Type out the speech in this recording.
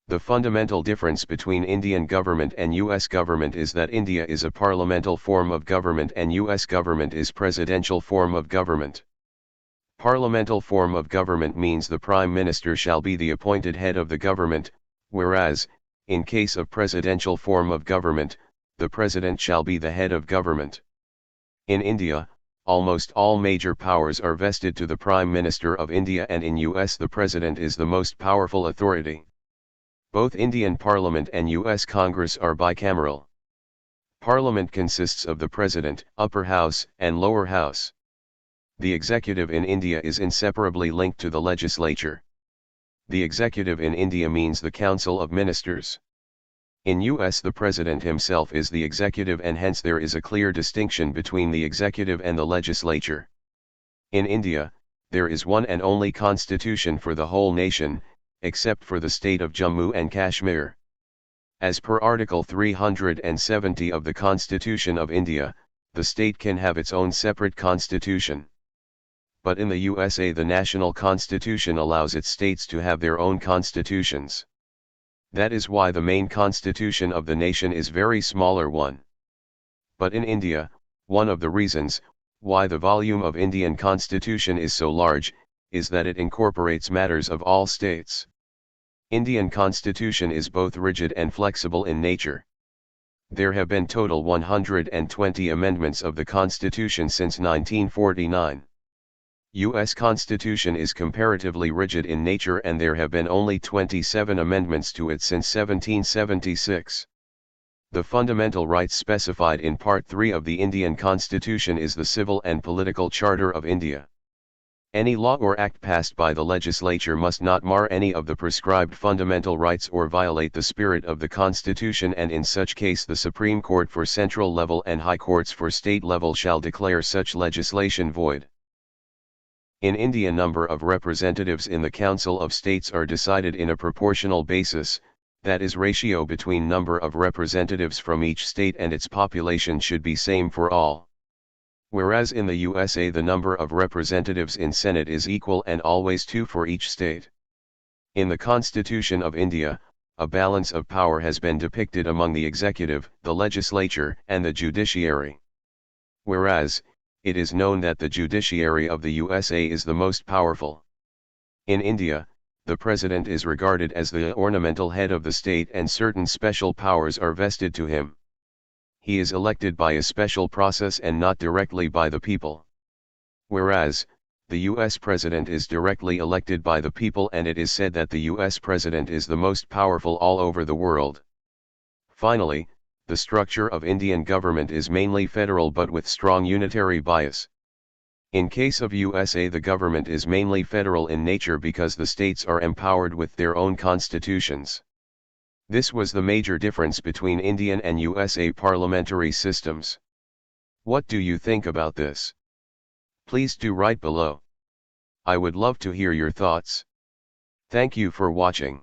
The fundamental difference between Indian government and US government is that India is a parliamentary form of government and US government is presidential form of government. Parliamentary form of government means the Prime Minister shall be the appointed head of the government, whereas, in case of presidential form of government, the President shall be the head of government. In India, almost all major powers are vested to the Prime Minister of India, and in US the President is the most powerful authority. Both Indian Parliament and US Congress are bicameral. Parliament consists of the President, Upper House, and Lower House. The executive in India is inseparably linked to the legislature. The executive in India means the Council of Ministers. In US the President himself is the executive, and hence there is a clear distinction between the executive and the legislature. In India, there is one and only constitution for the whole nation, except for the state of Jammu and Kashmir. As per Article 370 of the Constitution of India, the state can have its own separate constitution. But in the USA the national constitution allows its states to have their own constitutions. That is why the main constitution of the nation is very smaller one. But in India, one of the reasons why the volume of Indian constitution is so large, is that it incorporates matters of all states. Indian constitution is both rigid and flexible in nature. There have been total 120 amendments of the constitution since 1949. U.S. Constitution is comparatively rigid in nature, and there have been only 27 amendments to it since 1776. The fundamental rights specified in Part 3 of the Indian Constitution is the Civil and Political Charter of India. Any law or act passed by the legislature must not mar any of the prescribed fundamental rights or violate the spirit of the Constitution, and in such case the Supreme Court for central level and high courts for state level shall declare such legislation void. In India, number of representatives in the Council of States are decided in a proportional basis, that is, ratio between number of representatives from each state and its population should be same for all. Whereas in the USA the number of representatives in Senate is equal and always 2 for each state. In the Constitution of India, a balance of power has been depicted among the executive, the legislature, and the judiciary. Whereas, it is known that the judiciary of the USA is the most powerful. In India, the President is regarded as the ornamental head of the state, and certain special powers are vested to him. He is elected by a special process and not directly by the people. Whereas, the US President is directly elected by the people, and it is said that the US President is the most powerful all over the world. Finally, the structure of Indian government is mainly federal but with strong unitary bias. In case of USA the government is mainly federal in nature because the states are empowered with their own constitutions. This was the major difference between Indian and USA parliamentary systems. What do you think about this? Please do write below. I would love to hear your thoughts. Thank you for watching.